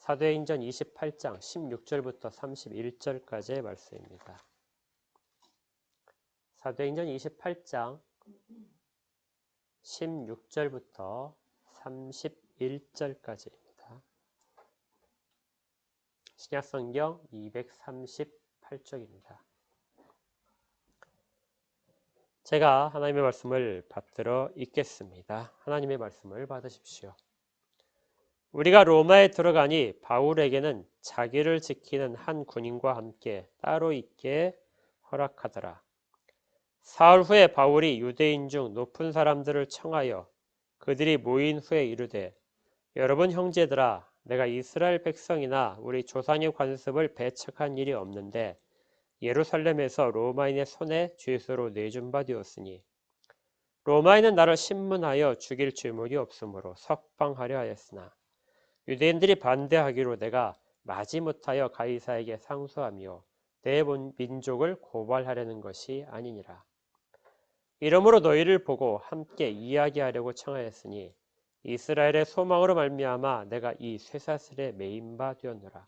사도행전 28장 16절부터 31절까지의 말씀입니다. 사도행전 28장 16절부터 31절까지입니다. 신약성경 238쪽입니다. 제가 하나님의 말씀을 받들어 읽겠습니다. 하나님의 말씀을 받으십시오. 우리가 로마에 들어가니 바울에게는 자기를 지키는 한 군인과 함께 따로 있게 허락하더라. 사흘 후에 바울이 유대인 중 높은 사람들을 청하여 그들이 모인 후에 이르되, 여러분 형제들아, 내가 이스라엘 백성이나 우리 조상의 관습을 배척한 일이 없는데 예루살렘에서 로마인의 손에 죄수로 내준 바 되었으니 로마인은 나를 신문하여 죽일 줄목이 없으므로 석방하려 하였으나 유대인들이 반대하기로 내가 마지못하여 가이사에게 상소하며 내 민족을 고발하려는 것이 아니니라. 이러므로 너희를 보고 함께 이야기하려고 청하였으니 이스라엘의 소망으로 말미암아 내가 이 쇠사슬에 매인 바 되었노라.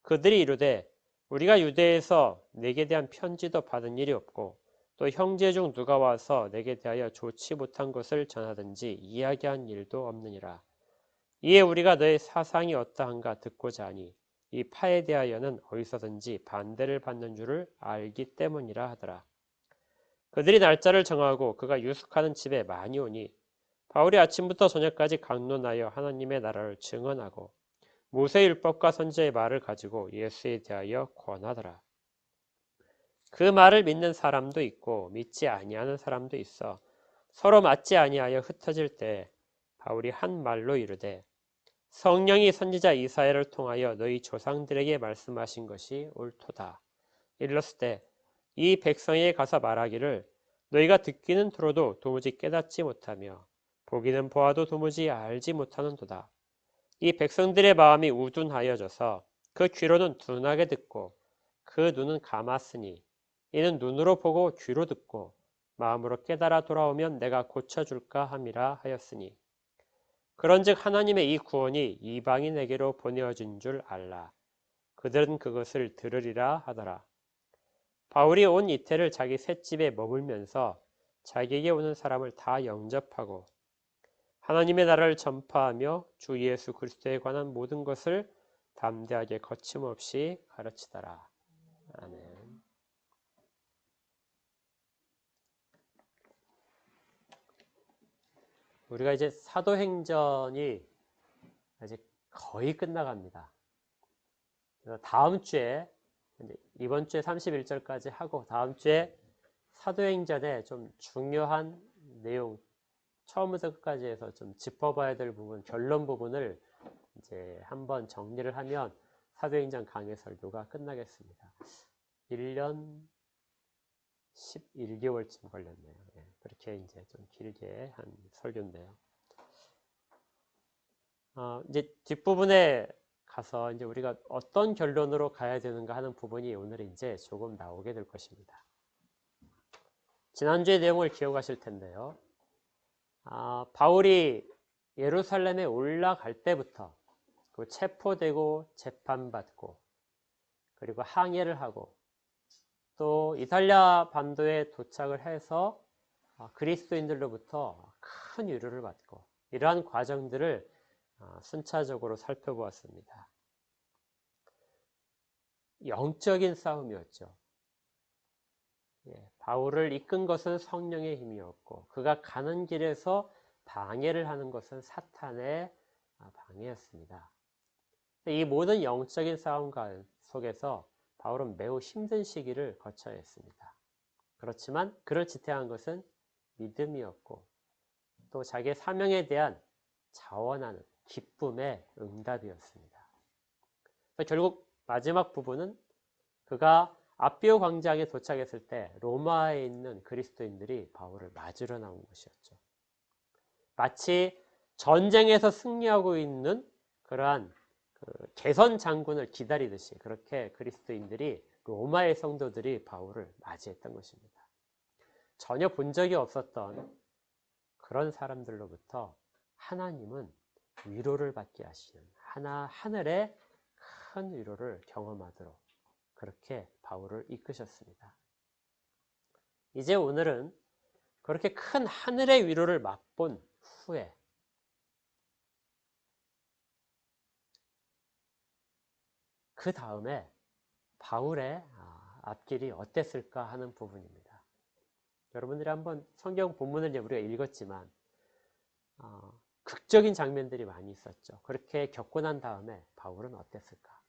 그들이 이르되 우리가 유대에서 내게 대한 편지도 받은 일이 없고 또 형제 중 누가 와서 내게 대하여 좋지 못한 것을 전하든지 이야기한 일도 없느니라. 이에 우리가 너의 사상이 어떠한가 듣고자 하니 이 파에 대하여는 어디서든지 반대를 받는 줄을 알기 때문이라 하더라. 그들이 날짜를 정하고 그가 유숙하는 집에 많이 오니 바울이 아침부터 저녁까지 강론하여 하나님의 나라를 증언하고 모세 율법과 선지자의 말을 가지고 예수에 대하여 권하더라. 그 말을 믿는 사람도 있고 믿지 아니하는 사람도 있어 서로 맞지 아니하여 흩어질 때 바울이 한 말로 이르되, 성령이 선지자 이사야를 통하여 너희 조상들에게 말씀하신 것이 옳도다. 일렀을 때 이 백성에게 가서 말하기를 너희가 듣기는 들어도 도무지 깨닫지 못하며 보기는 보아도 도무지 알지 못하는도다. 이 백성들의 마음이 우둔하여져서 그 귀로는 둔하게 듣고 그 눈은 감았으니 이는 눈으로 보고 귀로 듣고 마음으로 깨달아 돌아오면 내가 고쳐줄까 함이라 하였으니 그런즉 하나님의 이 구원이 이방인에게로 보내어진 줄 알라. 그들은 그것을 들으리라 하더라. 바울이 온 이태를 자기 셋집에 머물면서 자기에게 오는 사람을 다 영접하고 하나님의 나라를 전파하며 주 예수 그리스도에 관한 모든 것을 담대하게 거침없이 가르치더라. 아멘. 우리가 이제 사도행전이 이제 거의 끝나갑니다. 다음 주에 이번 주에 31절까지 하고 다음 주에 사도행전에 좀 중요한 내용 처음부터 끝까지 해서 좀 짚어봐야 될 부분, 결론 부분을 이제 한번 정리를 하면 사도행전 강해 설교가 끝나겠습니다. 1년 11개월쯤 걸렸네요. 그렇게 이제 좀 길게 한 설교인데요. 이제 뒷부분에 가서 이제 우리가 어떤 결론으로 가야 되는가 하는 부분이 오늘 이제 조금 나오게 될 것입니다. 지난주의 내용을 기억하실 텐데요. 바울이 예루살렘에 올라갈 때부터 그 체포되고 재판받고 그리고 항해를 하고 또 이탈리아 반도에 도착을 해서 그리스도인들로부터 큰 위로를 받고 이러한 과정들을 순차적으로 살펴보았습니다. 영적인 싸움이었죠. 바울을 이끈 것은 성령의 힘이었고 그가 가는 길에서 방해를 하는 것은 사탄의 방해였습니다. 이 모든 영적인 싸움 속에서 바울은 매우 힘든 시기를 거쳐야 했습니다. 그렇지만 그를 지탱한 것은 믿음이었고 또 자기의 사명에 대한 자원하는 기쁨의 응답이었습니다. 결국 마지막 부분은 그가 아비오 광장에 도착했을 때 로마에 있는 그리스도인들이 바울을 맞으러 나온 것이었죠. 마치 전쟁에서 승리하고 있는 그러한 개선 장군을 기다리듯이 그렇게 그리스도인들이 로마의 성도들이 바울을 맞이했던 것입니다. 전혀 본 적이 없었던 그런 사람들로부터 하나님은 위로를 받게 하시는 하늘의 큰 위로를 경험하도록 그렇게 바울을 이끄셨습니다. 이제 오늘은 그렇게 큰 하늘의 위로를 맛본 후에 그 다음에 바울의 앞길이 어땠을까 하는 부분입니다. 여러분들이 한번 성경 본문을 우리가 읽었지만 극적인 장면들이 많이 있었죠. 그렇게 겪고 난 다음에 바울은 어땠을까?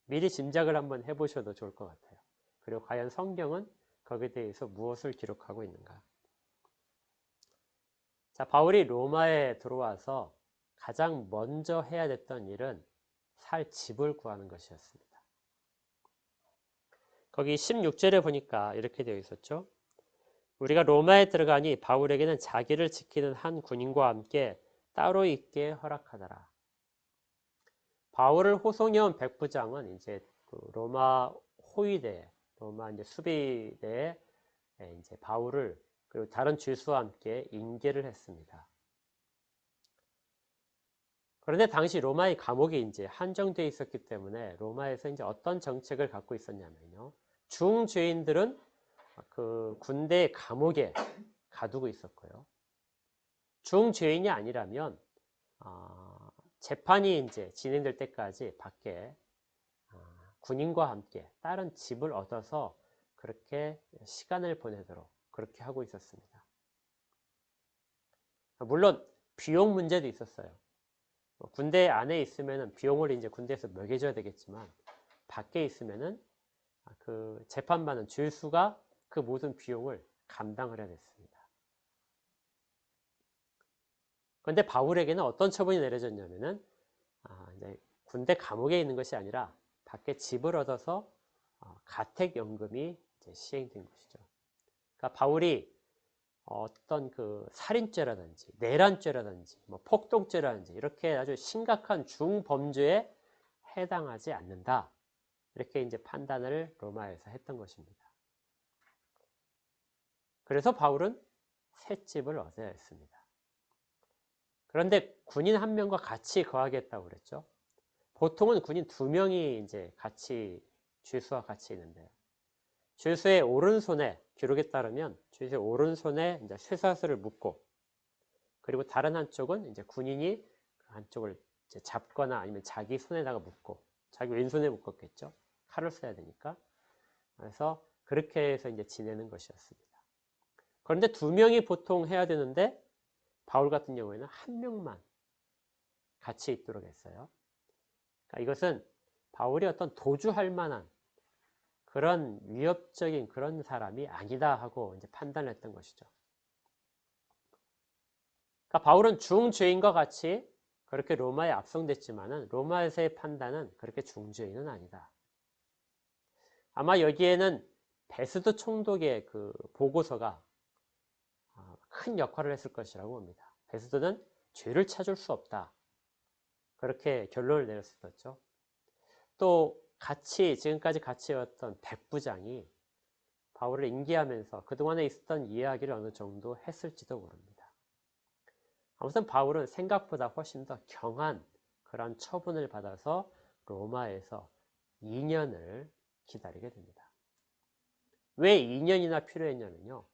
미리 짐작을 한번 해보셔도 좋을 것 같아요. 그리고 과연 성경은 거기에 대해서 무엇을 기록하고 있는가? 자, 바울이 로마에 들어와서 가장 먼저 해야 됐던 일은 살 집을 구하는 것이었습니다. 거기 16절에 보니까 이렇게 되어 있었죠. 우리가 로마에 들어가니 바울에게는 자기를 지키는 한 군인과 함께 따로 있게 허락하더라. 바울을 호송해온 백부장은 이제 그 로마 호위대, 로마 이제 수비대에 이제 바울을 그리고 다른 죄수와 함께 인계를 했습니다. 그런데 당시 로마의 감옥이 이제 한정되어 있었기 때문에 로마에서 이제 어떤 정책을 갖고 있었냐면요. 중죄인들은 그 군대 감옥에 가두고 있었고요. 중죄인이 아니라면 재판이 이제 진행될 때까지 밖에 군인과 함께 다른 집을 얻어서 그렇게 시간을 보내도록 그렇게 하고 있었습니다. 물론 비용 문제도 있었어요. 군대 안에 있으면은 비용을 이제 군대에서 매겨줘야 되겠지만 밖에 있으면은 그 재판받는 죄수가 그 모든 비용을 감당을 해야 됐습니다. 그런데 바울에게는 어떤 처분이 내려졌냐면은 이제 군대 감옥에 있는 것이 아니라 밖에 집을 얻어서 가택연금이 이제 시행된 것이죠. 그러니까 바울이 어떤 그 살인죄라든지 내란죄라든지 뭐 폭동죄라든지 이렇게 아주 심각한 중범죄에 해당하지 않는다. 이렇게 이제 판단을 로마에서 했던 것입니다. 그래서 바울은 새 집을 얻어야 했습니다. 그런데 군인 한 명과 같이 거하겠다고 그랬죠. 보통은 군인 2명이 이제 같이 죄수와 같이 있는데 죄수의 오른손에 기록에 따르면 죄수의 오른손에 이제 쇠사슬을 묶고 그리고 다른 한쪽은 이제 군인이 그 한쪽을 이제 잡거나 아니면 자기 손에다가 묶고 자기 왼손에 묶었겠죠. 칼을 써야 되니까. 그래서 그렇게 해서 이제 지내는 것이었습니다. 그런데 2명이 보통 해야 되는데 바울 같은 경우에는 1명만 같이 있도록 했어요. 그러니까 이것은 바울이 어떤 도주할 만한 그런 위협적인 그런 사람이 아니다 하고 이제 판단을 했던 것이죠. 그러니까 바울은 중죄인과 같이 그렇게 로마에 압송됐지만은 로마에서의 판단은 그렇게 중죄인은 아니다. 아마 여기에는 베스도 총독의 그 보고서가 큰 역할을 했을 것이라고 봅니다. 베스도는 죄를 찾을 수 없다. 그렇게 결론을 내렸었죠. 또 지금까지 같이 왔던 백부장이 바울을 인계하면서 그동안에 있었던 이야기를 어느 정도 했을지도 모릅니다. 아무튼 바울은 생각보다 훨씬 더 경한 그런 처분을 받아서 로마에서 2년을 기다리게 됩니다. 왜 2년이나 필요했냐면요.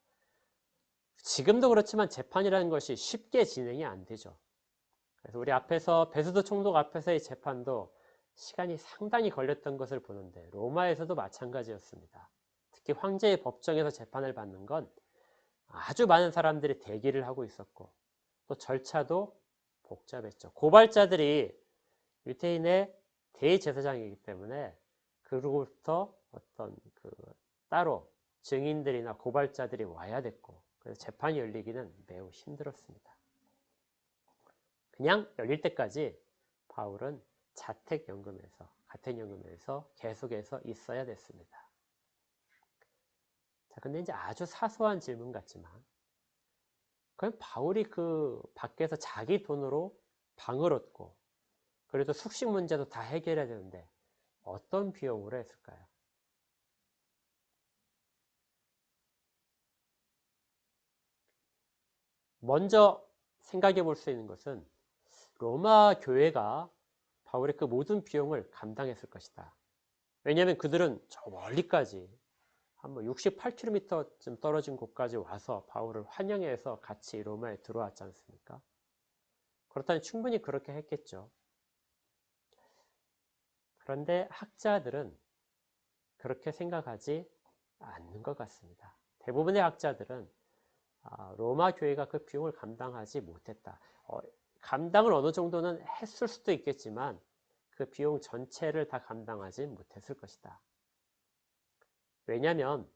지금도 그렇지만 재판이라는 것이 쉽게 진행이 안 되죠. 그래서 우리 앞에서 베스도 총독 앞에서의 재판도 시간이 상당히 걸렸던 것을 보는데 로마에서도 마찬가지였습니다. 특히 황제의 법정에서 재판을 받는 건 아주 많은 사람들이 대기를 하고 있었고 또 절차도 복잡했죠. 고발자들이 유대인의 대제사장이기 때문에 그로부터 어떤 그 따로 증인들이나 고발자들이 와야 됐고 그래서 재판이 열리기는 매우 힘들었습니다. 그냥 열릴 때까지 바울은 가택연금에서 계속해서 있어야 됐습니다. 자, 근데 이제 아주 사소한 질문 같지만, 그럼 바울이 그 밖에서 자기 돈으로 방을 얻고, 그래도 숙식 문제도 다 해결해야 되는데, 어떤 비용으로 했을까요? 먼저 생각해 볼 수 있는 것은, 로마 교회가 바울의 그 모든 비용을 감당했을 것이다. 왜냐하면 그들은 저 멀리까지 한 68km쯤 떨어진 곳까지 와서 바울을 환영해서 같이 로마에 들어왔지 않습니까? 그렇다면 충분히 그렇게 했겠죠. 그런데 학자들은 그렇게 생각하지 않는 것 같습니다. 대부분의 학자들은 로마 교회가 그 비용을 감당하지 못했다. 감당을 어느 정도는 했을 수도 있겠지만 그 비용 전체를 다 감당하지 못했을 것이다. 왜냐하면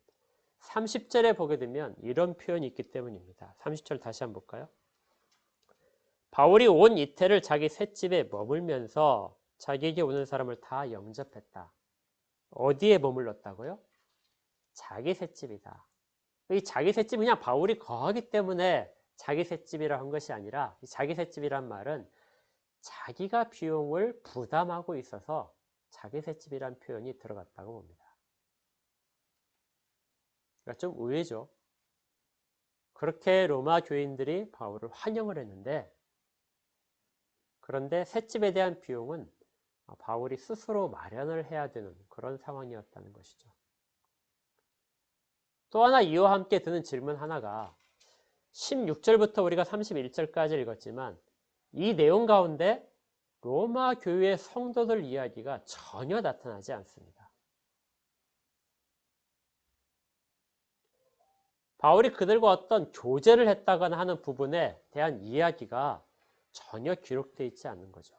30절에 보게 되면 이런 표현이 있기 때문입니다. 30절 다시 한번 볼까요? 바울이 온 이태를 자기 셋집에 머물면서 자기에게 오는 사람을 다 영접했다. 어디에 머물렀다고요? 자기 셋집이다. 이 자기 셋집이 그냥 바울이 거하기 때문에 자기 셋집이라 한 것이 아니라 자기 셋집이란 말은 자기가 비용을 부담하고 있어서 자기 셋집이란 표현이 들어갔다고 봅니다. 그러니까 좀 의외죠. 그렇게 로마 교인들이 바울을 환영을 했는데 그런데 셋집에 대한 비용은 바울이 스스로 마련을 해야 되는 그런 상황이었다는 것이죠. 또 하나 이와 함께 드는 질문 하나가 16절부터 우리가 31절까지 읽었지만 이 내용 가운데 로마 교회의 성도들 이야기가 전혀 나타나지 않습니다. 바울이 그들과 어떤 교제를 했다거나 하는 부분에 대한 이야기가 전혀 기록되어 있지 않는 거죠.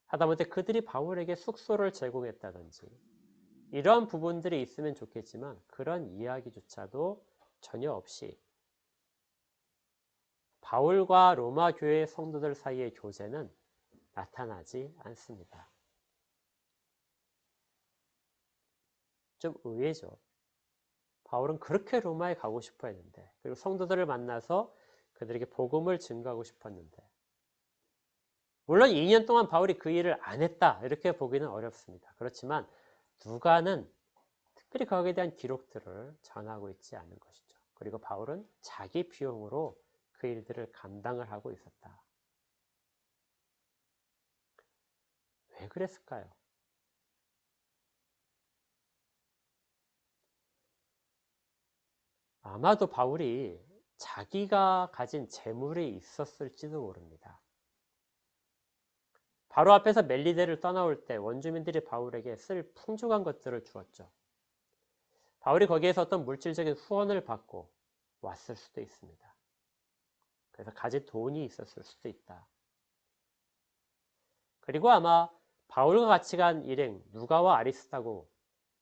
하다못해 그들이 바울에게 숙소를 제공했다든지 이런 부분들이 있으면 좋겠지만 그런 이야기조차도 전혀 없이 바울과 로마 교회 성도들 사이의 교제는 나타나지 않습니다. 좀 의외죠. 바울은 그렇게 로마에 가고 싶어 했는데 그리고 성도들을 만나서 그들에게 복음을 증거하고 싶었는데 물론 2년 동안 바울이 그 일을 안 했다 이렇게 보기는 어렵습니다. 그렇지만 누가는 특별히 거기에 대한 기록들을 전하고 있지 않는 것이죠. 그리고 바울은 자기 비용으로 그 일들을 감당을 하고 있었다. 왜 그랬을까요? 아마도 바울이 자기가 가진 재물이 있었을지도 모릅니다. 바로 앞에서 멜리데를 떠나올 때 원주민들이 바울에게 쓸 풍족한 것들을 주었죠. 바울이 거기에서 어떤 물질적인 후원을 받고 왔을 수도 있습니다. 그래서 가진 돈이 있었을 수도 있다. 그리고 아마 바울과 같이 간 일행 누가와 아리스다고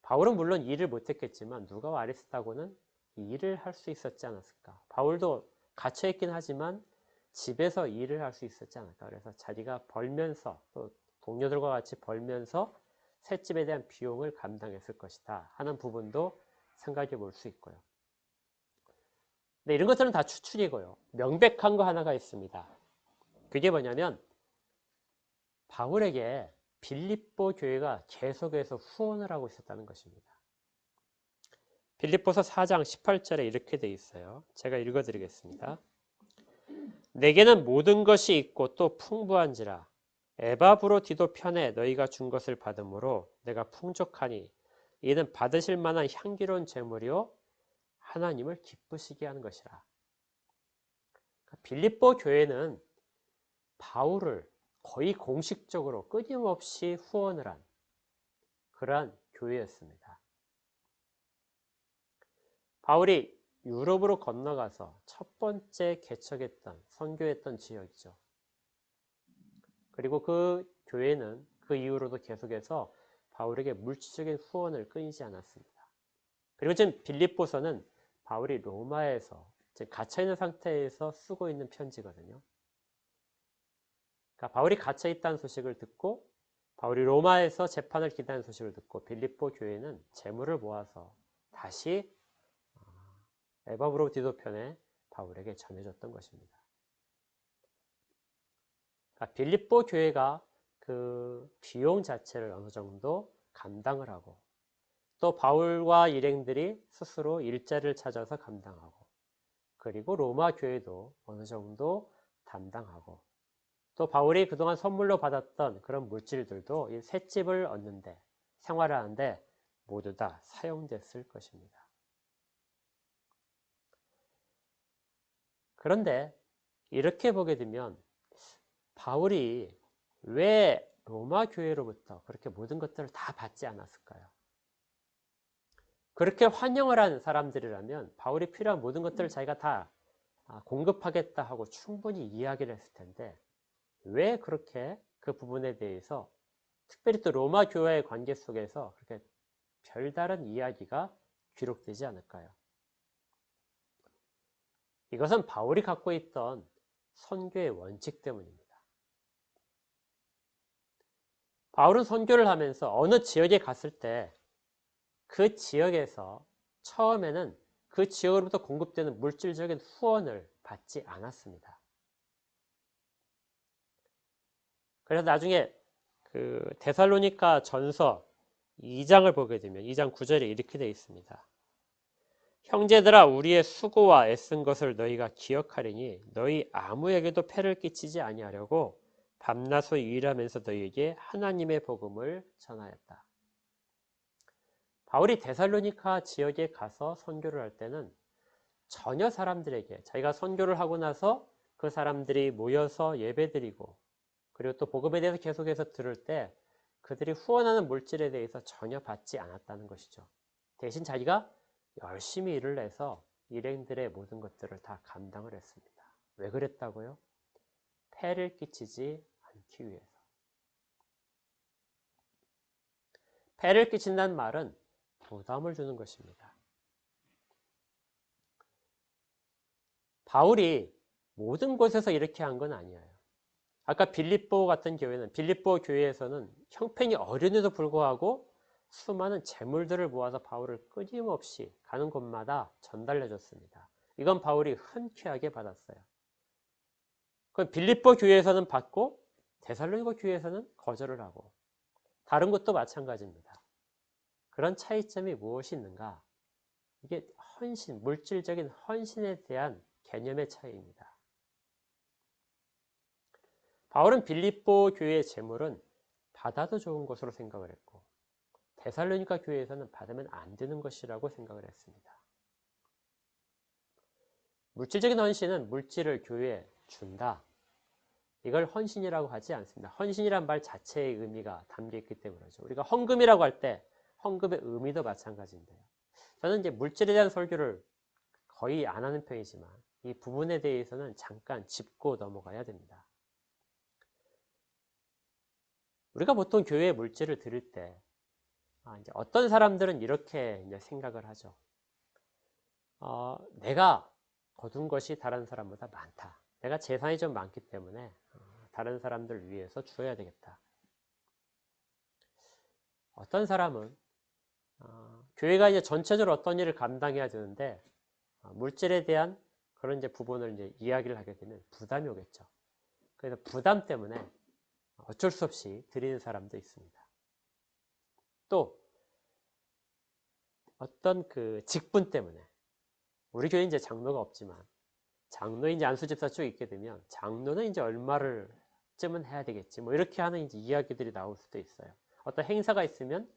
바울은 물론 일을 못했겠지만 누가와 아리스다고는 일을 할 수 있었지 않았을까. 바울도 갇혀있긴 하지만 집에서 일을 할 수 있었지 않을까. 그래서 자기가 벌면서 또 동료들과 같이 벌면서 셋집에 대한 비용을 감당했을 것이다 하는 부분도 생각해 볼 수 있고요. 근데 이런 것들은 다 추측이고요. 명백한 거 하나가 있습니다. 그게 뭐냐면 바울에게 빌립보 교회가 계속해서 후원을 하고 있었다는 것입니다. 빌립보서 4장 18절에 이렇게 돼 있어요. 제가 읽어드리겠습니다. 내게는 모든 것이 있고 또 풍부한지라 에바브로디도 편에 너희가 준 것을 받음으로 내가 풍족하니 이는 받으실 만한 향기로운 제물이요 하나님을 기쁘시게 하는 것이라. 빌립보 교회는 바울을 거의 공식적으로 끊임없이 후원을 한 그러한 교회였습니다. 바울이 유럽으로 건너가서 첫 번째 개척했던 선교했던 지역이죠. 그리고 그 교회는 그 이후로도 계속해서 바울에게 물질적인 후원을 끊이지 않았습니다. 그리고 지금 빌립보서는 바울이 로마에서 갇혀있는 상태에서 쓰고 있는 편지거든요. 그러니까 바울이 갇혀있다는 소식을 듣고 바울이 로마에서 재판을 기다리는 소식을 듣고 빌립보 교회는 재물을 모아서 다시 에바브로디도 편에 바울에게 전해줬던 것입니다. 그러니까 빌립보 교회가 그 비용 자체를 어느 정도 감당을 하고 또 바울과 일행들이 스스로 일자리를 찾아서 감당하고 그리고 로마 교회도 어느 정도 담당하고, 또 바울이 그동안 선물로 받았던 그런 물질들도 이 셋집을 얻는데, 생활하는데 모두 다 사용됐을 것입니다. 그런데 이렇게 보게 되면 바울이 왜 로마 교회로부터 그렇게 모든 것들을 다 받지 않았을까요? 그렇게 환영을 한 사람들이라면 바울이 필요한 모든 것들을 자기가 다 공급하겠다 하고 충분히 이야기를 했을 텐데, 왜 그렇게 그 부분에 대해서 특별히 또 로마 교회의 관계 속에서 그렇게 별다른 이야기가 기록되지 않을까요? 이것은 바울이 갖고 있던 선교의 원칙 때문입니다. 바울은 선교를 하면서 어느 지역에 갔을 때 그 지역에서 처음에는 그 지역으로부터 공급되는 물질적인 후원을 받지 않았습니다. 그래서 나중에 그 데살로니가 전서 2장을 보게 되면 2장 9절에 이렇게 되어 있습니다. 형제들아, 우리의 수고와 애쓴 것을 너희가 기억하리니 너희 아무에게도 폐를 끼치지 아니하려고 밤낮으로 일하면서 너희에게 하나님의 복음을 전하였다. 바울이 데살로니가 지역에 가서 선교를 할 때는 전혀 사람들에게, 자기가 선교를 하고 나서 그 사람들이 모여서 예배드리고, 그리고 또 복음에 대해서 계속해서 들을 때 그들이 후원하는 물질에 대해서 전혀 받지 않았다는 것이죠. 대신 자기가 열심히 일을 해서 일행들의 모든 것들을 다 감당을 했습니다. 왜 그랬다고요? 폐를 끼치지 않기 위해서. 폐를 끼친다는 말은 부담을 주는 것입니다. 바울이 모든 곳에서 이렇게 한 건 아니에요. 아까 빌립보 같은 교회는, 빌립보 교회에서는 형편이 어려운데도 불구하고 수많은 재물들을 모아서 바울을 끊임없이 가는 곳마다 전달해 줬습니다. 이건 바울이 흔쾌하게 받았어요. 그럼 빌립보 교회에서는 받고 데살로니가 교회에서는 거절을 하고, 다른 곳도 마찬가지입니다. 그런 차이점이 무엇이 있는가? 이게 헌신, 물질적인 헌신에 대한 개념의 차이입니다. 바울은 빌립보 교회의 재물은 받아도 좋은 것으로 생각을 했고, 데살로니가 교회에서는 받으면 안 되는 것이라고 생각을 했습니다. 물질적인 헌신은 물질을 교회에 준다, 이걸 헌신이라고 하지 않습니다. 헌신이란 말 자체의 의미가 담겨 있기 때문이죠. 우리가 헌금이라고 할 때 헌금의 의미도 마찬가지인데요. 저는 이제 물질에 대한 설교를 거의 안 하는 편이지만 이 부분에 대해서는 잠깐 짚고 넘어가야 됩니다. 우리가 보통 교회에 물질을 드릴 때 이제 어떤 사람들은 이렇게 이제 생각을 하죠. 내가 거둔 것이 다른 사람보다 많다. 내가 재산이 좀 많기 때문에 다른 사람들 위해서 주어야 되겠다. 어떤 사람은 교회가 이제 전체적으로 어떤 일을 감당해야 되는데 물질에 대한 그런 이제 부분을 이제 이야기를 하게 되면 부담이 오겠죠. 그래서 부담 때문에 어쩔 수 없이 드리는 사람도 있습니다. 또 어떤 그 직분 때문에, 우리 교회 이제 장로가 없지만 장로인 이제 안수집사 쪽에 있게 되면 장로는 이제 얼마를 쯤은 해야 되겠지, 뭐 이렇게 하는 이제 이야기들이 나올 수도 있어요. 어떤 행사가 있으면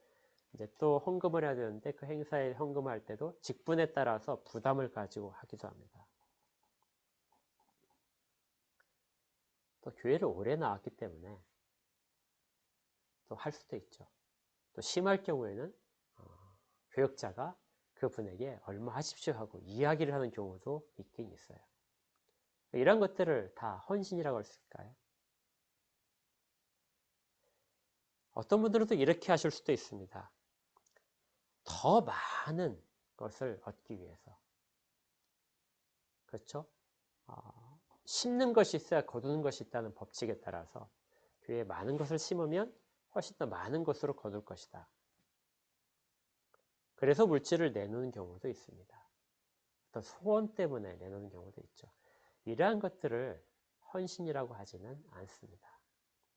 이제 또 헌금을 해야 되는데 그 행사에 헌금할 때도 직분에 따라서 부담을 가지고 하기도 합니다. 또 교회를 오래 나왔기 때문에 또 할 수도 있죠. 또 심할 경우에는 교역자가 그분에게 얼마 하십시오 하고 이야기를 하는 경우도 있긴 있어요. 이런 것들을 다 헌신이라고 할 수 있을까요? 어떤 분들은 또 이렇게 하실 수도 있습니다. 더 많은 것을 얻기 위해서. 그렇죠? 심는 것이 있어야 거두는 것이 있다는 법칙에 따라서 교회에 많은 것을 심으면 훨씬 더 많은 것으로 거둘 것이다. 그래서 물질을 내놓는 경우도 있습니다. 어떤 소원 때문에 내놓는 경우도 있죠. 이러한 것들을 헌신이라고 하지는 않습니다.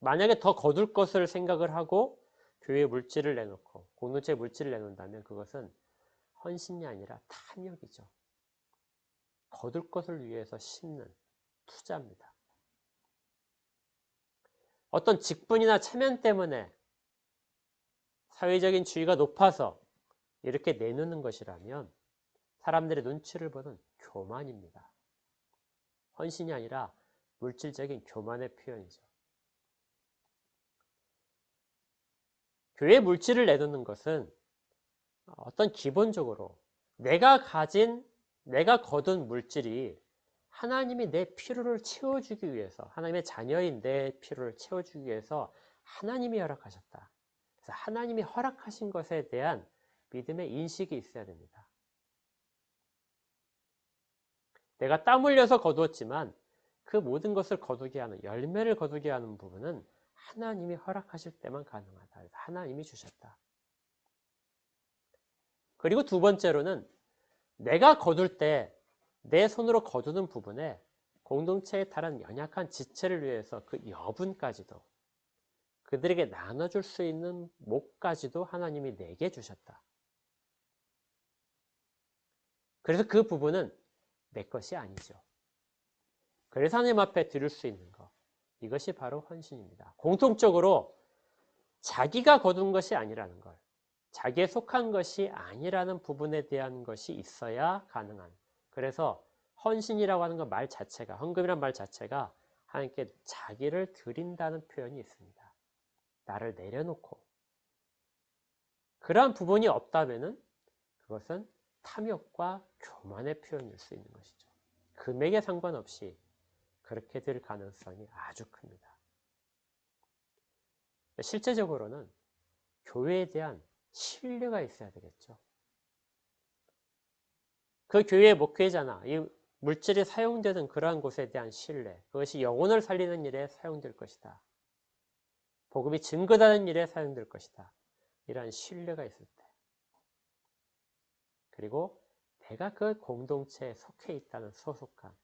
만약에 더 거둘 것을 생각을 하고 교회 물질을 내놓고 공동체 물질을 내놓는다면 그것은 헌신이 아니라 탐욕이죠. 거둘 것을 위해서 심는 투자입니다. 어떤 직분이나 체면 때문에 사회적인 지위가 높아서 이렇게 내놓는 것이라면 사람들의 눈치를 보는 교만입니다. 헌신이 아니라 물질적인 교만의 표현이죠. 교회 물질을 내놓는 것은 어떤 기본적으로 내가 거둔 물질이 하나님이 내 필요를 채워주기 위해서, 하나님의 자녀인 내 필요를 채워주기 위해서 하나님이 허락하셨다. 그래서 하나님이 허락하신 것에 대한 믿음의 인식이 있어야 됩니다. 내가 땀 흘려서 거두었지만 그 모든 것을 거두게 하는, 열매를 거두게 하는 부분은 하나님이 허락하실 때만 가능하다. 하나님이 주셨다. 그리고 두 번째로는 내가 거둘 때 내 손으로 거두는 부분에 공동체에 다른 연약한 지체를 위해서 그 여분까지도 그들에게 나눠줄 수 있는 목까지도 하나님이 내게 주셨다. 그래서 그 부분은 내 것이 아니죠. 그래서 하나님 앞에 드릴 수 있는 것, 이것이 바로 헌신입니다. 공통적으로 자기가 거둔 것이 아니라는 걸, 자기에 속한 것이 아니라는 부분에 대한 것이 있어야 가능한. 그래서 헌신이라고 하는 것 말 자체가, 헌금이란 말 자체가 하나님께 자기를 드린다는 표현이 있습니다. 나를 내려놓고. 그러한 부분이 없다면은 그것은 탐욕과 교만의 표현일 수 있는 것이죠. 금액에 상관없이 그렇게 될 가능성이 아주 큽니다. 실제적으로는 교회에 대한 신뢰가 있어야 되겠죠. 그 교회의 목회자나 이 물질이 사용되는 그러한 곳에 대한 신뢰, 그것이 영혼을 살리는 일에 사용될 것이다. 복음이 증거되는 일에 사용될 것이다. 이러한 신뢰가 있을 때. 그리고 내가 그 공동체에 속해 있다는 소속감.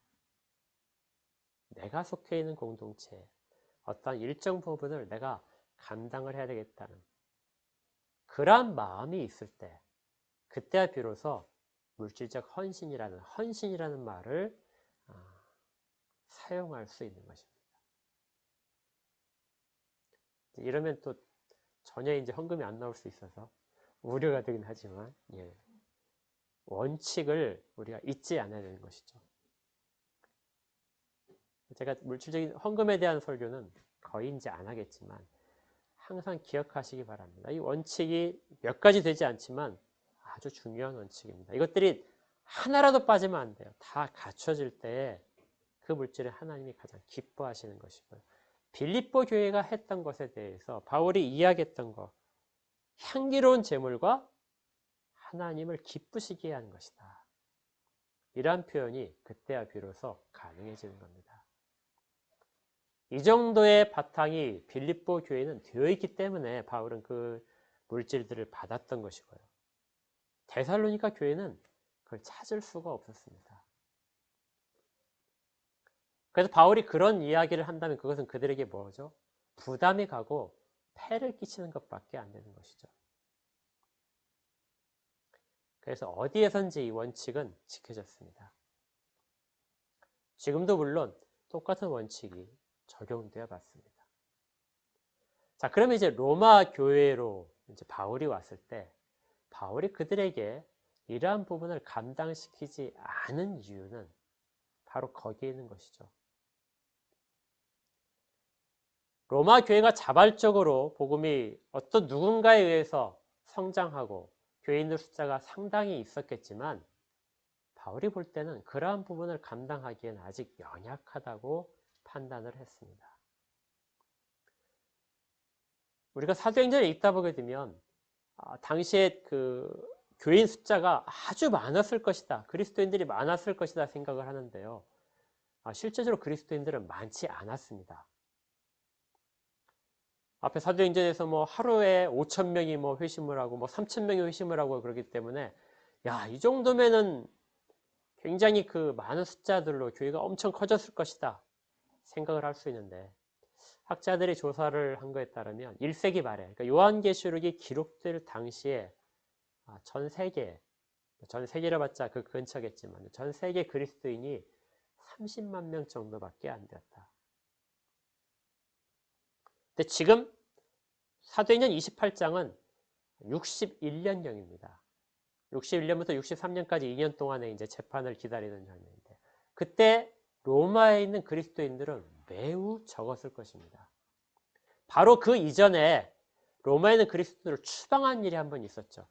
내가 속해 있는 공동체에 어떤 일정 부분을 내가 감당을 해야 되겠다는 그러한 마음이 있을 때, 그때야 비로소 물질적 헌신이라는 말을 사용할 수 있는 것입니다. 이러면 또 전혀 이제 헌금이 안 나올 수 있어서 우려가 되긴 하지만, 예. 원칙을 우리가 잊지 않아야 되는 것이죠. 제가 물질적인 헌금에 대한 설교는 거의 이제 안 하겠지만 항상 기억하시기 바랍니다. 이 원칙이 몇 가지 되지 않지만 아주 중요한 원칙입니다. 이것들이 하나라도 빠지면 안 돼요. 다 갖춰질 때 그 물질을 하나님이 가장 기뻐하시는 것이고요. 빌립보 교회가 했던 것에 대해서 바울이 이야기했던 것, 향기로운 제물과 하나님을 기쁘시게 하는 것이다. 이러한 표현이 그때야 비로소 가능해지는 겁니다. 이 정도의 바탕이 빌립보 교회는 되어 있기 때문에 바울은 그 물질들을 받았던 것이고요. 데살로니가 교회는 그걸 찾을 수가 없었습니다. 그래서 바울이 그런 이야기를 한다면 그것은 그들에게 뭐죠? 부담이 가고 폐를 끼치는 것밖에 안 되는 것이죠. 그래서 어디에선지 이 원칙은 지켜졌습니다. 지금도 물론 똑같은 원칙이 적용되어 봤습니다. 자, 그러면 이제 로마 교회로 이제 바울이 왔을 때 바울이 그들에게 이러한 부분을 감당시키지 않은 이유는 바로 거기에 있는 것이죠. 로마 교회가 자발적으로 복음이 어떤 누군가에 의해서 성장하고 교인들 숫자가 상당히 있었겠지만 바울이 볼 때는 그러한 부분을 감당하기엔 아직 연약하다고 판단을 했습니다. 우리가 사도행전에 읽다 보게 되면 당시에 그 교인 숫자가 아주 많았을 것이다. 그리스도인들이 많았을 것이다 생각을 하는데요. 실제적으로 그리스도인들은 많지 않았습니다. 앞에 사도행전에서 뭐 하루에 5,000명이 뭐 회심을 하고 뭐 3,000명이 회심을 하고 그러기 때문에 야, 이 정도면은 굉장히 그 많은 숫자들로 교회가 엄청 커졌을 것이다 생각을 할 수 있는데 학자들이 조사를 한 거에 따르면 1세기 말에 그러니까 요한계시록이 기록될 당시에 전 세계에 전 세계로 봤자 그 근처겠지만 전 세계 그리스도인이 30만 명 정도밖에 안 되었다. 근데 지금 사도행전 28장은 61년경입니다. 61년부터 63년까지 2년 동안의 이제 재판을 기다리는 장면인데, 그때 로마에 있는 그리스도인들은 매우 적었을 것입니다. 바로 그 이전에 로마에 있는 그리스도인들을 추방한 일이 한 번 있었죠.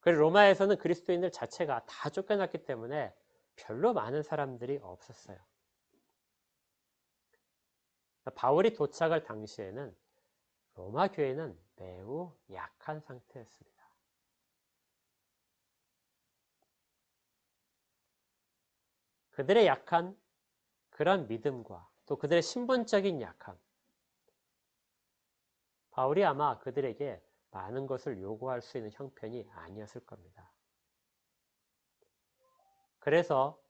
그리고 로마에서는 그리스도인들 자체가 다 쫓겨났기 때문에 별로 많은 사람들이 없었어요. 바울이 도착할 당시에는 로마 교회는 매우 약한 상태였습니다. 그들의 약한 그런 믿음과 또 그들의 신분적인 약함, 바울이 아마 그들에게 많은 것을 요구할 수 있는 형편이 아니었을 겁니다. 그래서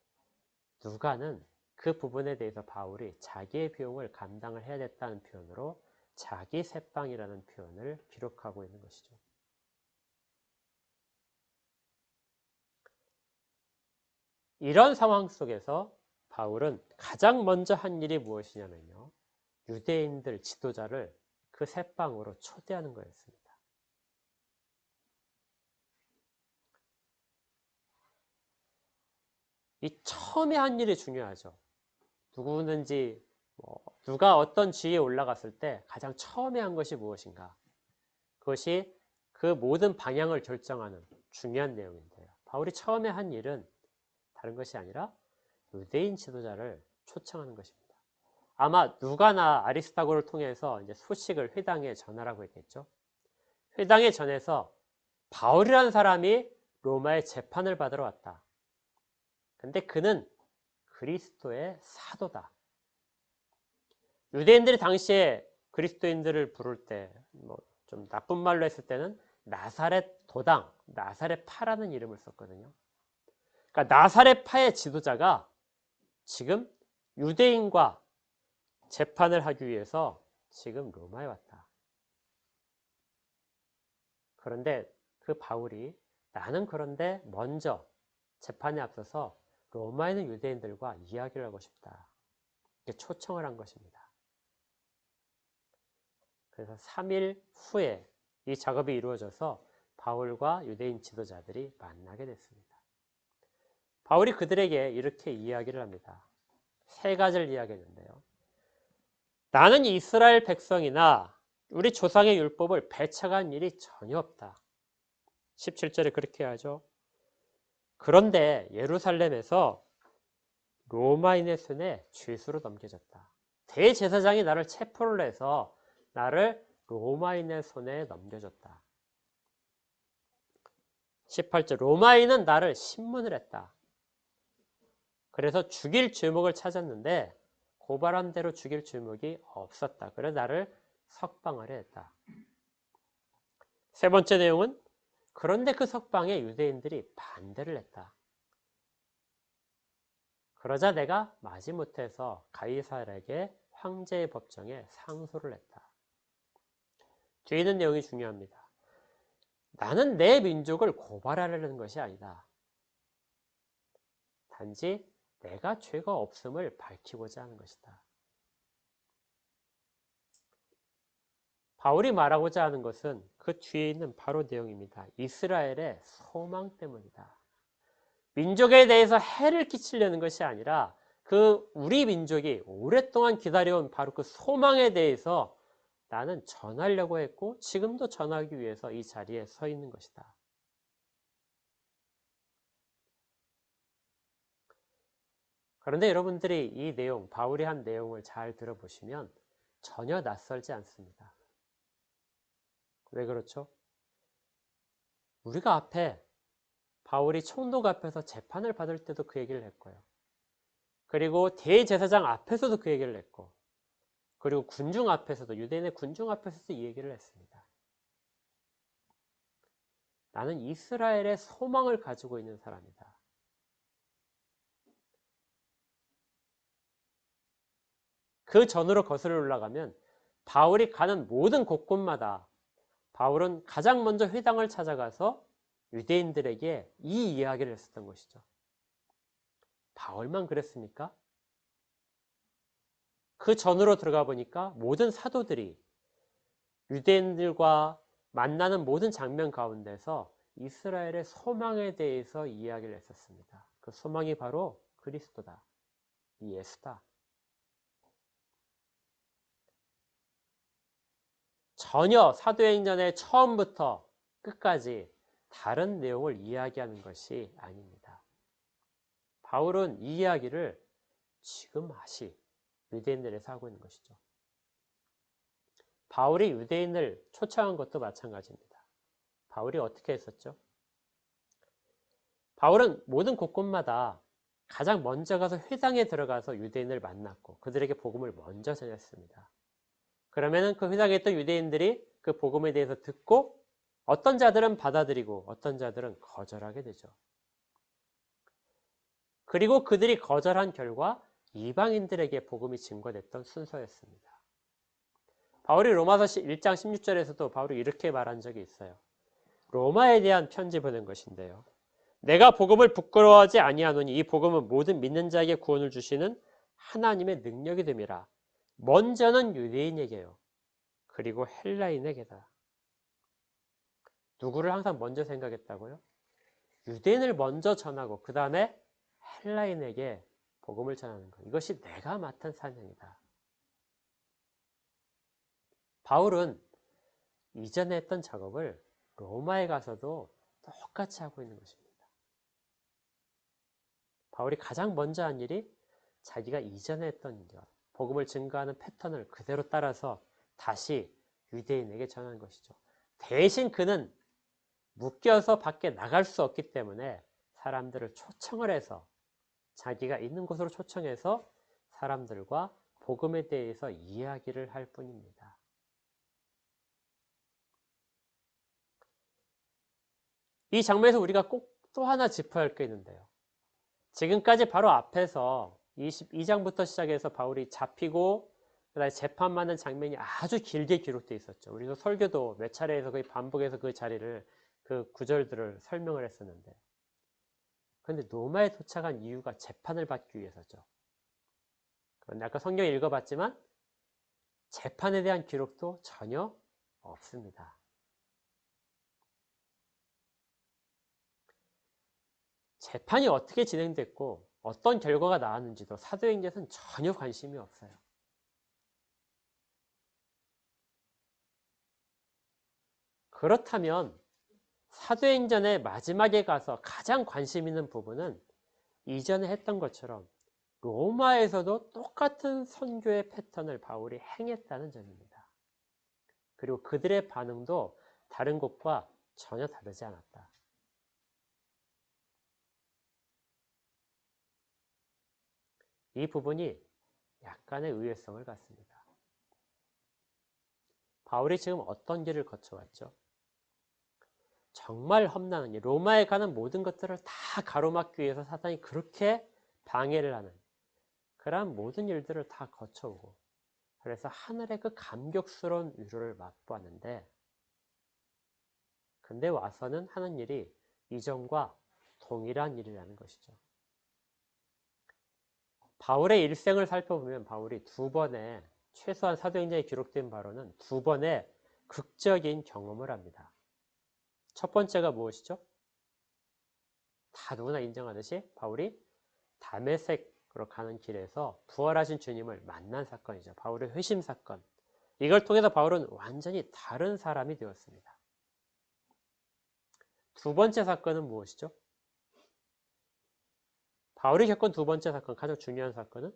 누가는 그 부분에 대해서 바울이 자기의 비용을 감당을 해야 됐다는 표현으로 자기 세방이라는 표현을 기록하고 있는 것이죠. 이런 상황 속에서 바울은 가장 먼저 한 일이 무엇이냐면요, 유대인들 지도자를 그 세방으로 초대하는 거였습니다. 이 처음에 한 일이 중요하죠. 누구든지 누가 어떤 지위에 올라갔을 때 가장 처음에 한 것이 무엇인가? 그것이 그 모든 방향을 결정하는 중요한 내용인데요. 바울이 처음에 한 일은 다른 것이 아니라 유대인 지도자를 초청하는 것입니다. 아마 누가나 아리스타고를 통해서 이제 소식을 회당에 전하라고 했겠죠. 회당에 전해서 바울이라는 사람이 로마에 재판을 받으러 왔다. 근데 그는 그리스도의 사도다. 유대인들이 당시에 그리스도인들을 부를 때 좀 나쁜 말로 했을 때는 나사렛 도당, 나사렛 파라는 이름을 썼거든요. 그러니까 나사렛 파의 지도자가 지금 유대인과 재판을 하기 위해서 지금 로마에 왔다. 그런데 그 바울이 나는 그런데 먼저 재판에 앞서서 로마에 있는 유대인들과 이야기를 하고 싶다. 이렇게 초청을 한 것입니다. 그래서 3일 후에 이 작업이 이루어져서 바울과 유대인 지도자들이 만나게 됐습니다. 바울이 그들에게 이렇게 이야기를 합니다. 세 가지를 이야기했는데요. 나는 이스라엘 백성이나 우리 조상의 율법을 배척한 일이 전혀 없다. 17절에 그렇게 하죠. 그런데 예루살렘에서 로마인의 손에 죄수로 넘겨졌다. 대제사장이 나를 체포를 해서 나를 로마인의 손에 넘겨줬다. 18절 로마인은 나를 신문을 했다. 그래서 죽일 죄목을 찾았는데 고발한 대로 죽일 죄목이 없었다. 그래서 나를 석방을 했다. 세 번째 내용은 그런데 그 석방에 유대인들이 반대를 했다. 그러자 내가 마지못해서 가이사르에게 황제의 법정에 상소를 했다. 뒤에 있는 내용이 중요합니다. 나는 내 민족을 고발하려는 것이 아니다. 단지 내가 죄가 없음을 밝히고자 하는 것이다. 바울이 말하고자 하는 것은 그 뒤에 있는 바로 내용입니다. 이스라엘의 소망 때문이다. 민족에 대해서 해를 끼치려는 것이 아니라 그 우리 민족이 오랫동안 기다려온 바로 그 소망에 대해서 나는 전하려고 했고 지금도 전하기 위해서 이 자리에 서 있는 것이다. 그런데 여러분들이 이 내용, 바울이 한 내용을 잘 들어보시면 전혀 낯설지 않습니다. 왜 그렇죠? 우리가 앞에 바울이 총독 앞에서 재판을 받을 때도 그 얘기를 했고요. 그리고 대제사장 앞에서도 그 얘기를 했고, 그리고 군중 앞에서도, 유대인의 군중 앞에서도 이 얘기를 했습니다. 나는 이스라엘의 소망을 가지고 있는 사람이다. 그 전으로 거슬러 올라가면 바울이 가는 모든 곳곳마다 바울은 가장 먼저 회당을 찾아가서 유대인들에게 이 이야기를 했었던 것이죠. 바울만 그랬습니까? 그 전으로 들어가 보니까 모든 사도들이 유대인들과 만나는 모든 장면 가운데서 이스라엘의 소망에 대해서 이야기를 했었습니다. 그 소망이 바로 그리스도다. 예수다. 전혀 사도행전의 처음부터 끝까지 다른 내용을 이야기하는 것이 아닙니다. 바울은 이 이야기를 지금 다시 유대인들에서 하고 있는 것이죠. 바울이 유대인을 초청한 것도 마찬가지입니다. 바울이 어떻게 했었죠? 바울은 모든 곳곳마다 가장 먼저 가서 회당에 들어가서 유대인을 만났고 그들에게 복음을 먼저 전했습니다. 그러면은 그 회당에 있던 유대인들이 그 복음에 대해서 듣고 어떤 자들은 받아들이고 어떤 자들은 거절하게 되죠. 그리고 그들이 거절한 결과 이방인들에게 복음이 증거됐던 순서였습니다. 바울이 로마서 1장 16절에서도 바울이 이렇게 말한 적이 있어요. 로마에 대한 편지 보낸 것인데요. 내가 복음을 부끄러워하지 아니하노니 이 복음은 모든 믿는 자에게 구원을 주시는 하나님의 능력이 됨이라. 먼저는 유대인에게요. 그리고 헬라인에게다. 누구를 항상 먼저 생각했다고요? 유대인을 먼저 전하고 그 다음에 헬라인에게 복음을 전하는 것. 이것이 내가 맡은 사명이다. 바울은 이전에 했던 작업을 로마에 가서도 똑같이 하고 있는 것입니다. 바울이 가장 먼저 한 일이 자기가 이전에 했던 것, 복음을 증거하는 패턴을 그대로 따라서 다시 유대인에게 전하는 것이죠. 대신 그는 묶여서 밖에 나갈 수 없기 때문에 사람들을 초청을 해서 자기가 있는 곳으로 초청해서 사람들과 복음에 대해서 이야기를 할 뿐입니다. 이 장면에서 우리가 꼭 또 하나 짚어야 할 게 있는데요. 지금까지 바로 앞에서 22장부터 시작해서 바울이 잡히고 그다음에 재판받는 장면이 아주 길게 기록되어 있었죠. 우리도 설교도 몇 차례에서 거의 반복해서 그 자리를 그 구절들을 설명을 했었는데 그런데 로마에 도착한 이유가 재판을 받기 위해서죠. 그런데 아까 성경 읽어봤지만 재판에 대한 기록도 전혀 없습니다. 재판이 어떻게 진행됐고 어떤 결과가 나왔는지도 사도행전에서는 전혀 관심이 없어요. 그렇다면 사도행전의 마지막에 가서 가장 관심 있는 부분은 이전에 했던 것처럼 로마에서도 똑같은 선교의 패턴을 바울이 행했다는 점입니다. 그리고 그들의 반응도 다른 곳과 전혀 다르지 않았다. 이 부분이 약간의 의외성을 갖습니다. 바울이 지금 어떤 길을 거쳐왔죠? 정말 험난한 일, 로마에 가는 모든 것들을 다 가로막기 위해서 사단이 그렇게 방해를 하는 그러한 모든 일들을 다 거쳐오고 그래서 하늘의 그 감격스러운 위로를 맛보았는데 근데 와서는 하는 일이 이전과 동일한 일이라는 것이죠. 바울의 일생을 살펴보면 바울이 두 번의 최소한 사도행전에 기록된 바로는 두 번의 극적인 경험을 합니다. 첫 번째가 무엇이죠? 다 누구나 인정하듯이 바울이 다메섹으로 가는 길에서 부활하신 주님을 만난 사건이죠. 바울의 회심 사건. 이걸 통해서 바울은 완전히 다른 사람이 되었습니다. 두 번째 사건은 무엇이죠? 바울이 겪은 두 번째 사건, 가장 중요한 사건은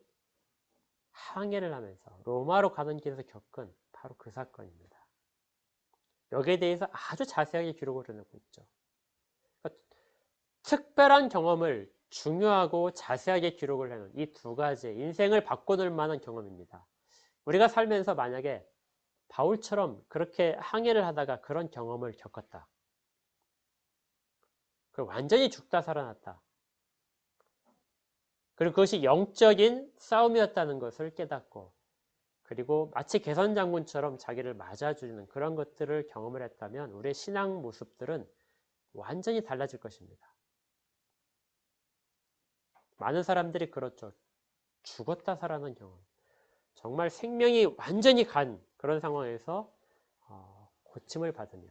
항해를 하면서 로마로 가는 길에서 겪은 바로 그 사건입니다. 여기에 대해서 아주 자세하게 기록을 해놓고 있죠. 그러니까 특별한 경험을 중요하고 자세하게 기록을 해놓은 이 두 가지 인생을 바꿔놓을 만한 경험입니다. 우리가 살면서 만약에 바울처럼 그렇게 항해를 하다가 그런 경험을 겪었다. 완전히 죽다 살아났다. 그리고 그것이 영적인 싸움이었다는 것을 깨닫고 그리고 마치 개선장군처럼 자기를 맞아주는 그런 것들을 경험을 했다면 우리의 신앙 모습들은 완전히 달라질 것입니다. 많은 사람들이 그렇죠. 죽었다 살아난 경험. 정말 생명이 완전히 간 그런 상황에서 고침을 받으면,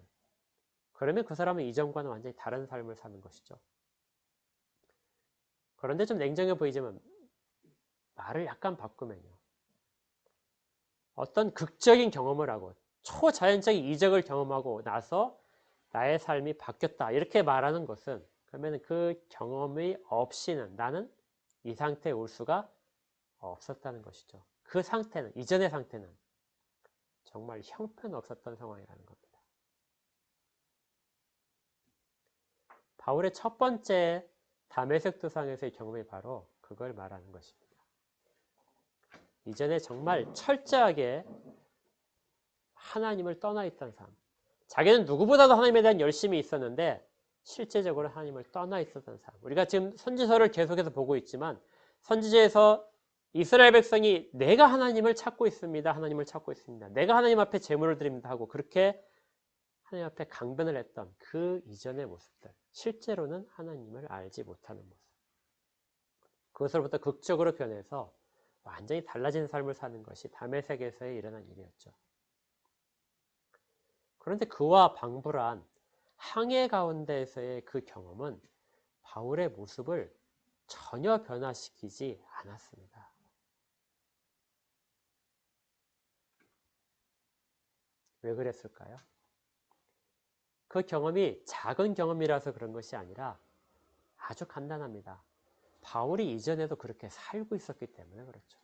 그러면 그 사람은 이전과는 완전히 다른 삶을 사는 것이죠. 그런데 좀 냉정해 보이지만 말을 약간 바꾸면요, 어떤 극적인 경험을 하고 초자연적인 이적을 경험하고 나서 나의 삶이 바뀌었다 이렇게 말하는 것은, 그러면 그 경험이 없이는 나는 이 상태에 올 수가 없었다는 것이죠. 그 상태는, 이전의 상태는 정말 형편없었던 상황이라는 겁니다. 바울의 첫 번째 다메섹 도상에서의 경험이 바로 그걸 말하는 것입니다. 이전에 정말 철저하게 하나님을 떠나 있던 삶. 자기는 누구보다도 하나님에 대한 열심이 있었는데 실제적으로 하나님을 떠나 있었던 삶. 우리가 지금 선지서를 계속해서 보고 있지만 선지서에서 이스라엘 백성이 내가 하나님을 찾고 있습니다. 하나님을 찾고 있습니다. 내가 하나님 앞에 제물을 드립니다 하고 그렇게 하나님 앞에 강변을 했던 그 이전의 모습들. 실제로는 하나님을 알지 못하는 모습. 그것으로부터 극적으로 변해서 완전히 달라진 삶을 사는 것이 다메섹에서의 일어난 일이었죠. 그런데 그와 방불한 항해 가운데에서의 그 경험은 바울의 모습을 전혀 변화시키지 않았습니다. 왜 그랬을까요? 그 경험이 작은 경험이라서 그런 것이 아니라 아주 간단합니다. 바울이 이전에도 그렇게 살고 있었기 때문에 그렇죠.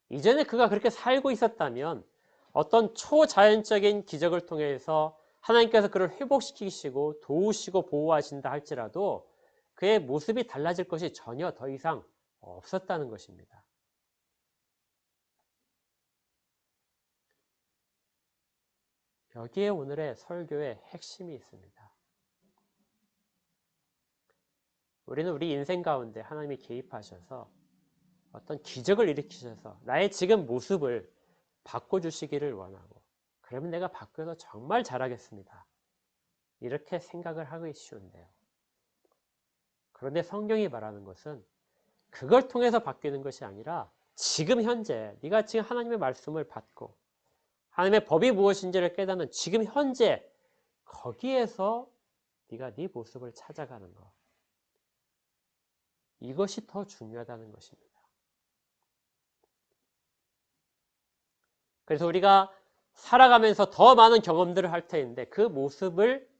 이전에 그가 그렇게 살고 있었다면 어떤 초자연적인 기적을 통해서 하나님께서 그를 회복시키시고 도우시고 보호하신다 할지라도 그의 모습이 달라질 것이 전혀 더 이상 없었다는 것입니다. 여기에 오늘의 설교의 핵심이 있습니다. 우리는 우리 인생 가운데 하나님이 개입하셔서 어떤 기적을 일으키셔서 나의 지금 모습을 바꿔주시기를 원하고, 그러면 내가 바뀌어서 정말 잘하겠습니다. 이렇게 생각을 하기 쉬운데요. 그런데 성경이 말하는 것은 그걸 통해서 바뀌는 것이 아니라 지금 현재 네가 지금 하나님의 말씀을 받고 하나님의 법이 무엇인지를 깨닫는 지금 현재 거기에서 네가 네 모습을 찾아가는 것, 이것이 더 중요하다는 것입니다. 그래서 우리가 살아가면서 더 많은 경험들을 할 터인데 그 모습을,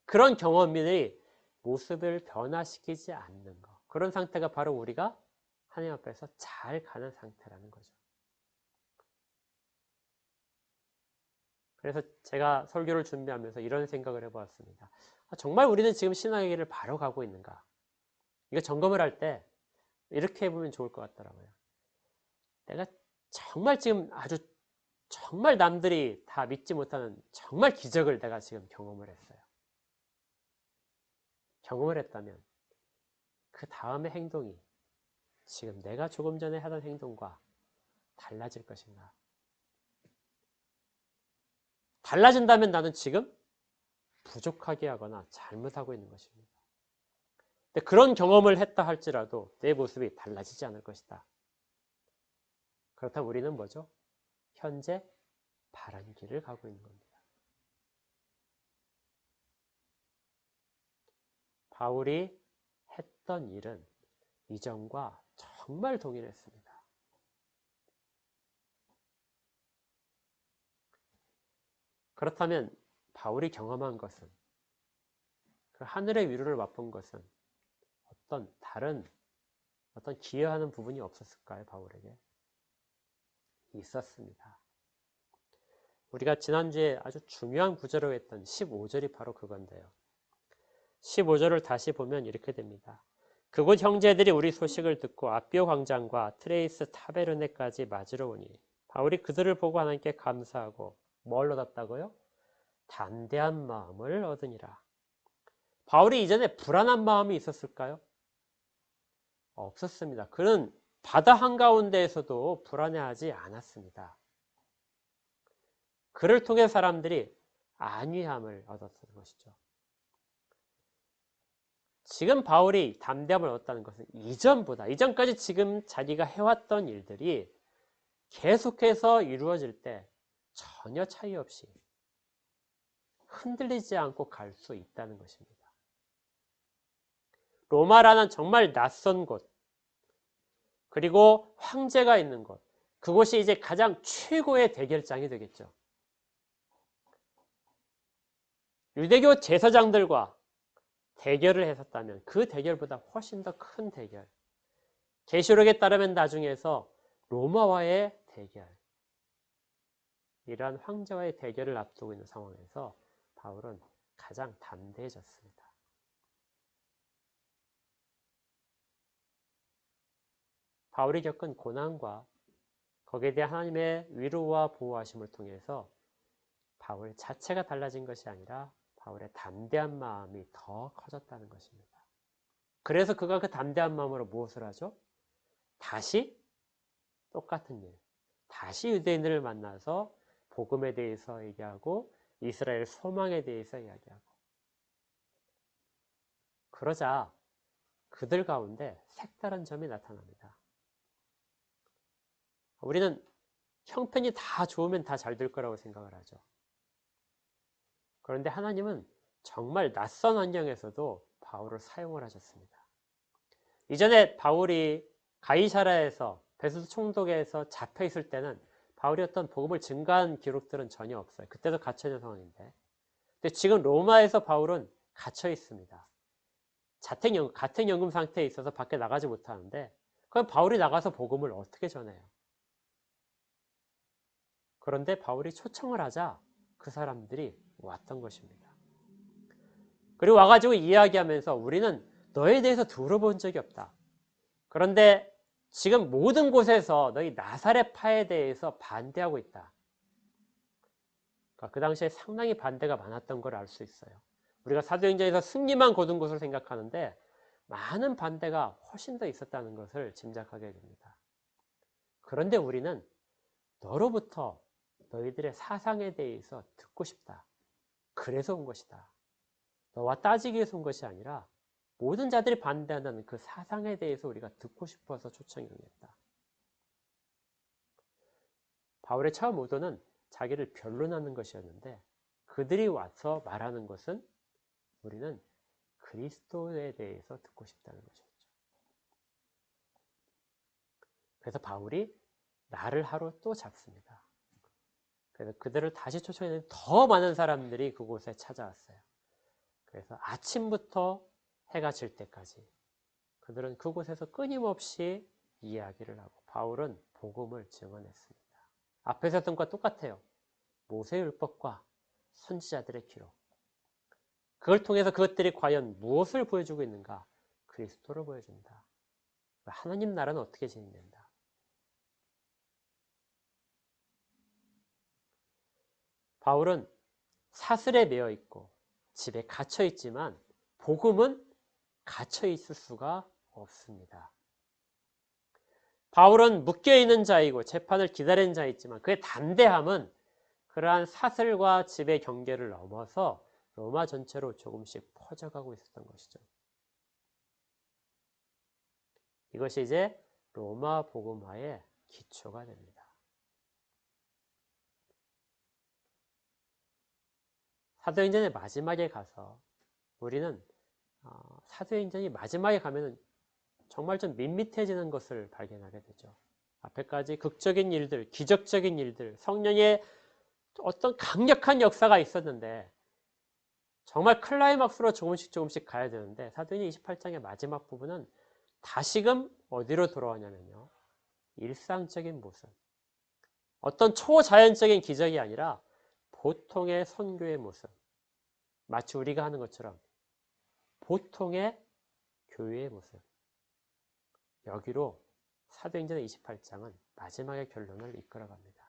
그런 경험들이 모습을 변화시키지 않는 것, 그런 상태가 바로 우리가 하나님 앞에서 잘 가는 상태라는 거죠. 그래서 제가 설교를 준비하면서 이런 생각을 해보았습니다. 정말 우리는 지금 신앙의 길을 바로 가고 있는가? 이거 점검을 할 때 이렇게 해보면 좋을 것 같더라고요. 내가 정말 지금 아주 정말 남들이 다 믿지 못하는 정말 기적을 내가 지금 경험을 했어요. 경험을 했다면 그 다음의 행동이 지금 내가 조금 전에 하던 행동과 달라질 것인가? 달라진다면 나는 지금 부족하게 하거나 잘못하고 있는 것입니다. 근데 그런 경험을 했다 할지라도 내 모습이 달라지지 않을 것이다. 그렇다면 우리는 뭐죠? 현재 바른 길을 가고 있는 겁니다. 바울이 했던 일은 이전과 정말 동일했습니다. 그렇다면 바울이 경험한 것은, 그 하늘의 위로를 맛본 것은 어떤 다른 어떤 기여하는 부분이 없었을까요? 바울에게 있었습니다. 우리가 지난주에 아주 중요한 구절로 했던 15절이 바로 그건데요. 15절을 다시 보면 이렇게 됩니다. 그곳 형제들이 우리 소식을 듣고 아비오 광장과 트레이스 타베르네까지 맞으러 오니 바울이 그들을 보고 하나님께 감사하고 뭘 얻었다고요? 담대한 마음을 얻으니라. 바울이 이전에 불안한 마음이 있었을까요? 없었습니다. 그는 바다 한가운데에서도 불안해하지 않았습니다. 그를 통해 사람들이 안위함을 얻었던 것이죠. 지금 바울이 담대함을 얻었다는 것은 이전까지 지금 자기가 해왔던 일들이 계속해서 이루어질 때 전혀 차이 없이 흔들리지 않고 갈 수 있다는 것입니다. 로마라는 정말 낯선 곳, 그리고 황제가 있는 곳, 그곳이 이제 가장 최고의 대결장이 되겠죠. 유대교 제사장들과 대결을 했었다면 그 대결보다 훨씬 더 큰 대결, 계시록에 따르면 나중에서 로마와의 대결, 이러한 황제와의 대결을 앞두고 있는 상황에서 바울은 가장 담대해졌습니다. 바울이 겪은 고난과 거기에 대한 하나님의 위로와 보호하심을 통해서 바울 자체가 달라진 것이 아니라 바울의 담대한 마음이 더 커졌다는 것입니다. 그래서 그가 그 담대한 마음으로 무엇을 하죠? 다시 똑같은 일, 다시 유대인들을 만나서 복음에 대해서 얘기하고 이스라엘 소망에 대해서 이야기하고, 그러자 그들 가운데 색다른 점이 나타납니다. 우리는 형편이 다 좋으면 다 잘 될 거라고 생각을 하죠. 그런데 하나님은 정말 낯선 환경에서도 바울을 사용을 하셨습니다. 이전에 바울이 가이사라에서 베소스 총독에서 잡혀 있을 때는 바울이 어떤 복음을 증가한 기록들은 전혀 없어요. 그때도 갇혀 있는 상황인데. 근데 지금 로마에서 바울은 갇혀 있습니다. 가택연금 상태에 있어서 밖에 나가지 못하는데, 그럼 바울이 나가서 복음을 어떻게 전해요? 그런데 바울이 초청을 하자 그 사람들이 왔던 것입니다. 그리고 와가지고 이야기하면서 우리는 너에 대해서 들어본 적이 없다. 그런데 지금 모든 곳에서 너희 나사렛파에 대해서 반대하고 있다. 그러니까 그 당시에 상당히 반대가 많았던 걸 알 수 있어요. 우리가 사도행전에서 승리만 거둔 것을 생각하는데 많은 반대가 훨씬 더 있었다는 것을 짐작하게 됩니다. 그런데 우리는 너로부터 너희들의 사상에 대해서 듣고 싶다. 그래서 온 것이다. 너와 따지기 위해서 온 것이 아니라 모든 자들이 반대한다는 그 사상에 대해서 우리가 듣고 싶어서 초청이 응했다. 바울의 처음 의도는 자기를 변론하는 것이었는데, 그들이 와서 말하는 것은 우리는 그리스도에 대해서 듣고 싶다는 것이었죠. 그래서 바울이 나를 하루 또 잡습니다. 그래서 그들을 다시 초청했는데 더 많은 사람들이 그곳에 찾아왔어요. 그래서 아침부터 해가 질 때까지 그들은 그곳에서 끊임없이 이야기를 하고 바울은 복음을 증언했습니다. 앞에서 했던 것과 똑같아요. 모세율법과 선지자들의 기록. 그걸 통해서 그것들이 과연 무엇을 보여주고 있는가? 그리스도를 보여준다. 하나님 나라는 어떻게 진행된다. 바울은 사슬에 매여 있고 집에 갇혀 있지만 복음은 갇혀 있을 수가 없습니다. 바울은 묶여있는 자이고 재판을 기다리는 자이지만 그의 담대함은 그러한 사슬과 집의 경계를 넘어서 로마 전체로 조금씩 퍼져가고 있었던 것이죠. 이것이 이제 로마 복음화의 기초가 됩니다. 사도행전의 마지막에 가서 우리는 사도행전이 마지막에 가면은 정말 좀 밋밋해지는 것을 발견하게 되죠. 앞에까지 극적인 일들, 기적적인 일들, 성령의 어떤 강력한 역사가 있었는데 정말 클라이막스로 조금씩 가야 되는데 사도행전 28장의 마지막 부분은 다시금 어디로 돌아오냐면요. 일상적인 모습. 어떤 초자연적인 기적이 아니라 보통의 선교의 모습. 마치 우리가 하는 것처럼 보통의 교회의 모습. 여기로 사도행전 28장은 마지막의 결론을 이끌어갑니다.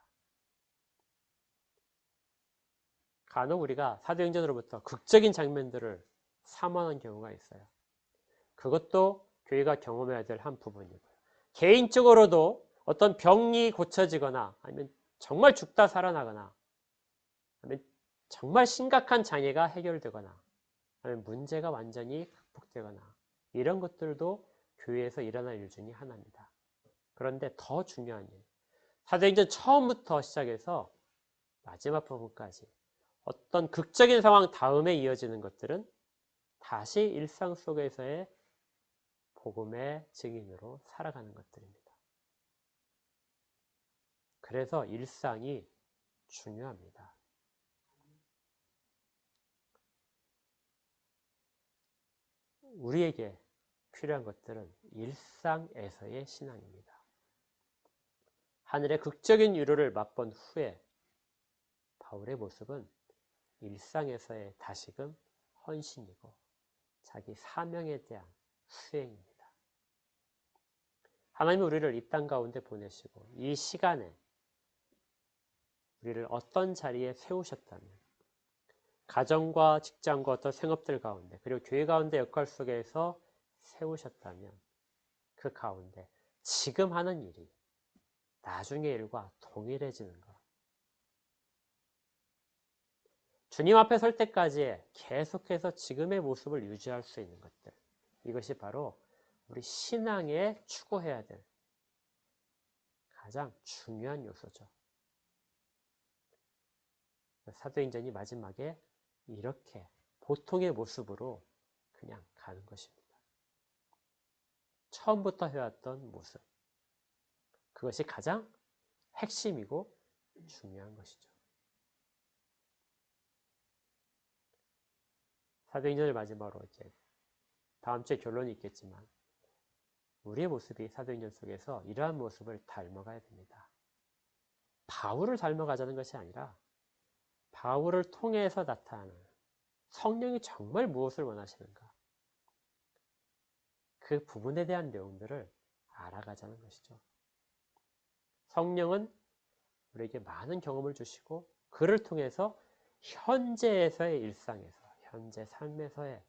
간혹 우리가 사도행전으로부터 극적인 장면들을 삼원하는 경우가 있어요. 그것도 교회가 경험해야 될 한 부분이고요. 개인적으로도 어떤 병이 고쳐지거나 아니면 정말 죽다 살아나거나 아니면 정말 심각한 장애가 해결되거나 아니면 문제가 완전히 축복되거나 이런 것들도 교회에서 일어날 일 중에 하나입니다. 그런데 더 중요한 일, 사도행전 처음부터 시작해서 마지막 부분까지 어떤 극적인 상황 다음에 이어지는 것들은 다시 일상 속에서의 복음의 증인으로 살아가는 것들입니다. 그래서 일상이 중요합니다. 우리에게 필요한 것들은 일상에서의 신앙입니다. 하늘의 극적인 위로를 맛본 후에 바울의 모습은 일상에서의 다시금 헌신이고 자기 사명에 대한 수행입니다. 하나님은 우리를 이 땅 가운데 보내시고 이 시간에 우리를 어떤 자리에 세우셨다면 가정과 직장과 어떤 생업들 가운데 그리고 교회 가운데 역할 속에서 세우셨다면 그 가운데 지금 하는 일이 나중의 일과 동일해지는 것. 주님 앞에 설 때까지 계속해서 지금의 모습을 유지할 수 있는 것들. 이것이 바로 우리 신앙에 추구해야 될 가장 중요한 요소죠. 사도행전이 마지막에 이렇게 보통의 모습으로 그냥 가는 것입니다. 처음부터 해왔던 모습. 그것이 가장 핵심이고 중요한 것이죠. 사도행전을 마지막으로 이제 다음 주에 결론이 있겠지만 우리의 모습이 사도행전 속에서 이러한 모습을 닮아가야 됩니다. 바울을 닮아가자는 것이 아니라 바울을 통해서 나타나는 성령이 정말 무엇을 원하시는가 그 부분에 대한 내용들을 알아가자는 것이죠. 성령은 우리에게 많은 경험을 주시고 그를 통해서 현재에서의 일상에서 현재 삶에서의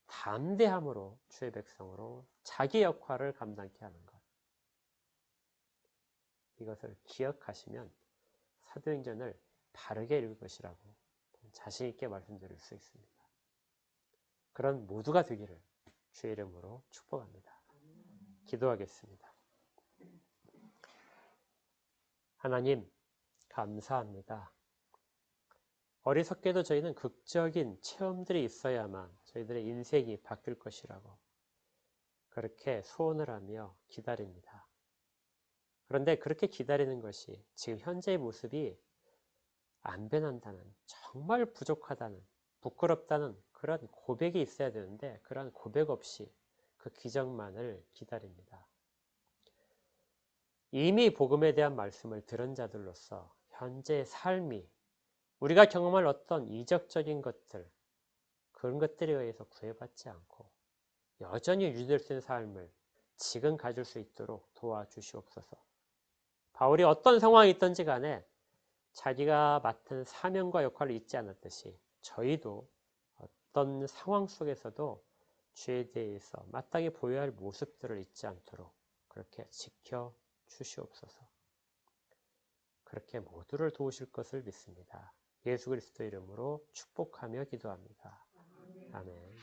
담대함으로 주의 백성으로 자기 역할을 감당케 하는 것. 이것을 기억하시면 사도행전을 바르게 읽을 것이라고 자신 있게 말씀드릴 수 있습니다. 그런 모두가 되기를 주의 이름으로 축복합니다. 기도하겠습니다. 하나님 감사합니다. 어리석게도 저희는 극적인 체험들이 있어야만 저희들의 인생이 바뀔 것이라고 그렇게 소원을 하며 기다립니다. 그런데 그렇게 기다리는 것이 지금 현재의 모습이 안 변한다는, 정말 부족하다는, 부끄럽다는 그런 고백이 있어야 되는데 그런 고백 없이 그 기적만을 기다립니다. 이미 복음에 대한 말씀을 들은 자들로서 현재의 삶이 우리가 경험할 어떤 이적적인 것들, 그런 것들에 의해서 구애받지 않고 여전히 유지될 수 있는 삶을 지금 가질 수 있도록 도와주시옵소서. 바울이 어떤 상황이 있든지 간에 자기가 맡은 사명과 역할을 잊지 않았듯이 저희도 어떤 상황 속에서도 주에 대해서 마땅히 보여야 할 모습들을 잊지 않도록 그렇게 지켜주시옵소서. 그렇게 모두를 도우실 것을 믿습니다. 예수 그리스도 이름으로 축복하며 기도합니다. 아멘.